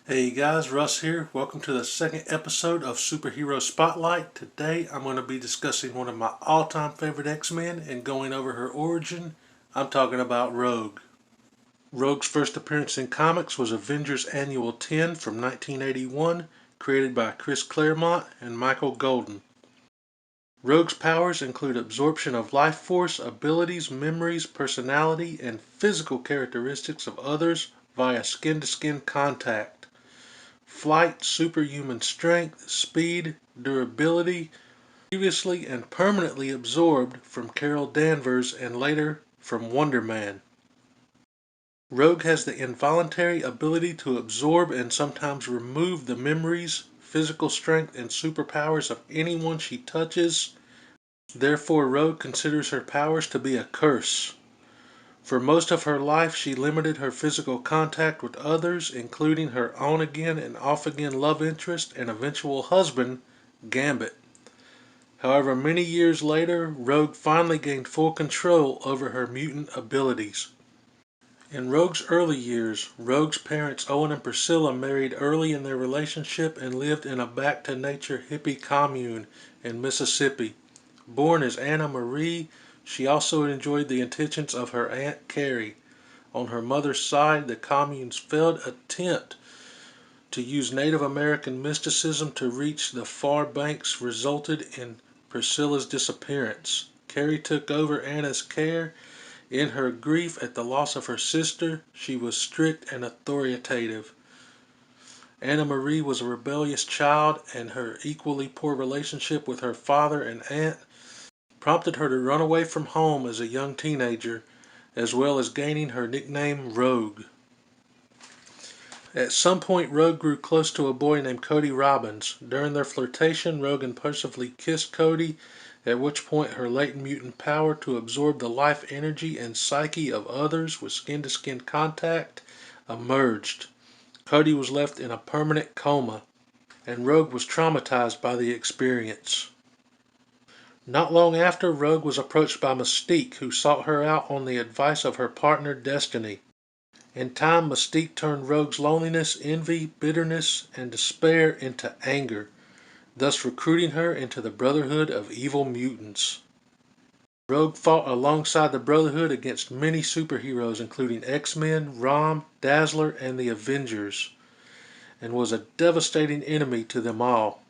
Hey guys, Russ here. Welcome to the second episode of Superhero Spotlight. Today I'm going to be discussing one of my all-time favorite X-Men and going over her origin. I'm talking about Rogue. Rogue's first appearance in comics was Avengers Annual 10 from 1981, created by Chris Claremont and Michael Golden. Rogue's powers include absorption of life force, abilities, memories, personality, and physical characteristics of others via skin-to-skin contact. Flight, superhuman strength, speed, durability, previously and permanently absorbed from Carol Danvers and later from Wonder Man. Rogue has the involuntary ability to absorb and sometimes remove the memories, physical strength, and superpowers of anyone she touches. Therefore, Rogue considers her powers to be a curse. For most of her life, she limited her physical contact with others, including her on-again and off-again love interest and eventual husband, Gambit. However, many years later, Rogue finally gained full control over her mutant abilities. In Rogue's early years, Rogue's parents Owen and Priscilla married early in their relationship and lived in a back-to-nature hippie commune in Mississippi. Born as Anna Marie, she also enjoyed the attentions of her Aunt Carrie. On her mother's side, the commune's failed attempt to use Native American mysticism to reach the far banks resulted in Priscilla's disappearance. Carrie took over Anna's care. In her grief at the loss of her sister, she was strict and authoritative. Anna Marie was a rebellious child, and her equally poor relationship with her father and aunt prompted her to run away from home as a young teenager, as well as gaining her nickname Rogue. At some point, Rogue grew close to a boy named Cody Robbins. During their flirtation, Rogue impulsively kissed Cody, at which point her latent mutant power to absorb the life energy and psyche of others with skin-to-skin contact emerged. Cody was left in a permanent coma, and Rogue was traumatized by the experience. Not long after, Rogue was approached by Mystique, who sought her out on the advice of her partner Destiny. In time, Mystique turned Rogue's loneliness, envy, bitterness, and despair into anger, thus recruiting her into the Brotherhood of Evil Mutants. Rogue fought alongside the Brotherhood against many superheroes including X-Men, Rom, Dazzler, and the Avengers, and was a devastating enemy to them all.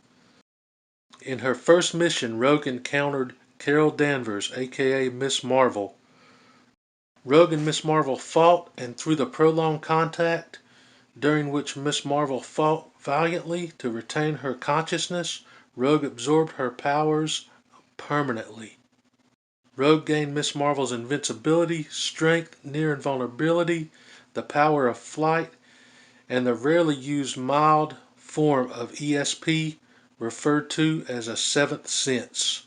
In her first mission, Rogue encountered Carol Danvers, aka Miss Marvel. Rogue and Miss Marvel fought, and through the prolonged contact, during which Miss Marvel fought valiantly to retain her consciousness, Rogue absorbed her powers permanently. Rogue gained Miss Marvel's invincibility, strength, near invulnerability, the power of flight, and the rarely used mild form of ESP, referred to as a seventh sense.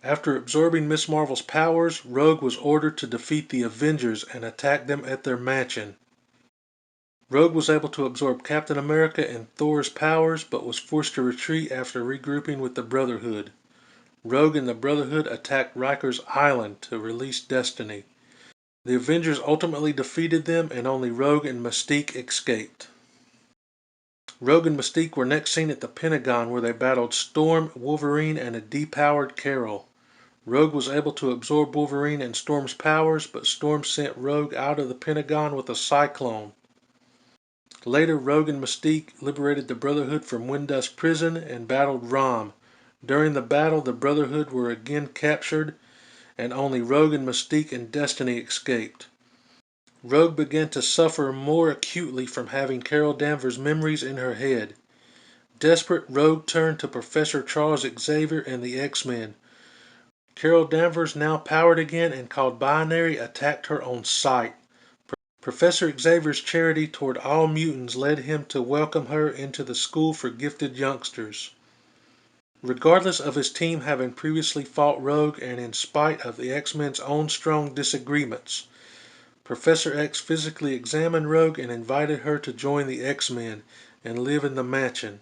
After absorbing Miss Marvel's powers, Rogue was ordered to defeat the Avengers and attack them at their mansion. Rogue was able to absorb Captain America and Thor's powers, but was forced to retreat after regrouping with the Brotherhood. Rogue and the Brotherhood attacked Riker's Island to release Destiny. The Avengers ultimately defeated them, and only Rogue and Mystique escaped. Rogue and Mystique were next seen at the Pentagon, where they battled Storm, Wolverine, and a depowered Carol. Rogue was able to absorb Wolverine and Storm's powers, but Storm sent Rogue out of the Pentagon with a cyclone. Later, Rogue and Mystique liberated the Brotherhood from Windust Prison and battled Rom. During the battle, the Brotherhood were again captured, and only Rogue and Mystique and Destiny escaped. Rogue began to suffer more acutely from having Carol Danvers' memories in her head. Desperate, Rogue turned to Professor Charles Xavier and the X-Men. Carol Danvers, now powered again and called Binary, attacked her on sight. Professor Xavier's charity toward all mutants led him to welcome her into the school for gifted youngsters. Regardless of his team having previously fought Rogue and in spite of the X-Men's own strong disagreements, Professor X physically examined Rogue and invited her to join the X-Men and live in the mansion,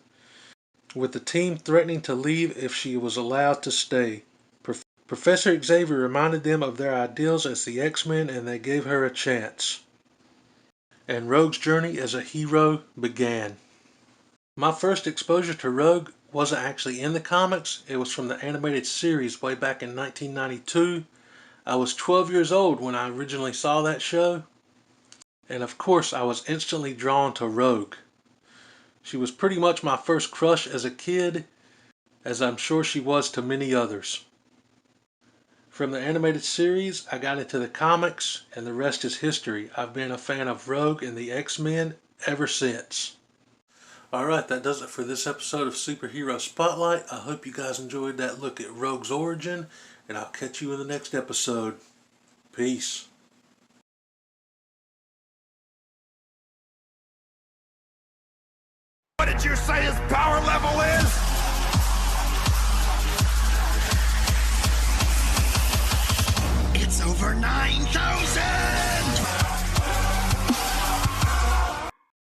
with the team threatening to leave if she was allowed to stay. Professor Xavier reminded them of their ideals as the X-Men, and they gave her a chance. and Rogue's journey as a hero began. My first exposure to Rogue wasn't actually in the comics. It was from the animated series way back in 1992. I was 12 years old when I originally saw that show, and of course I was instantly drawn to Rogue. She was pretty much my first crush as a kid, as I'm sure she was to many others. From the animated series, I got into the comics, and the rest is history. I've been a fan of Rogue and the X-Men ever since. Alright, that does it for this episode of Superhero Spotlight. I hope you guys enjoyed that look at Rogue's origin, and I'll catch you in the next episode. Peace. What did you say his power level is? It's over 9,000!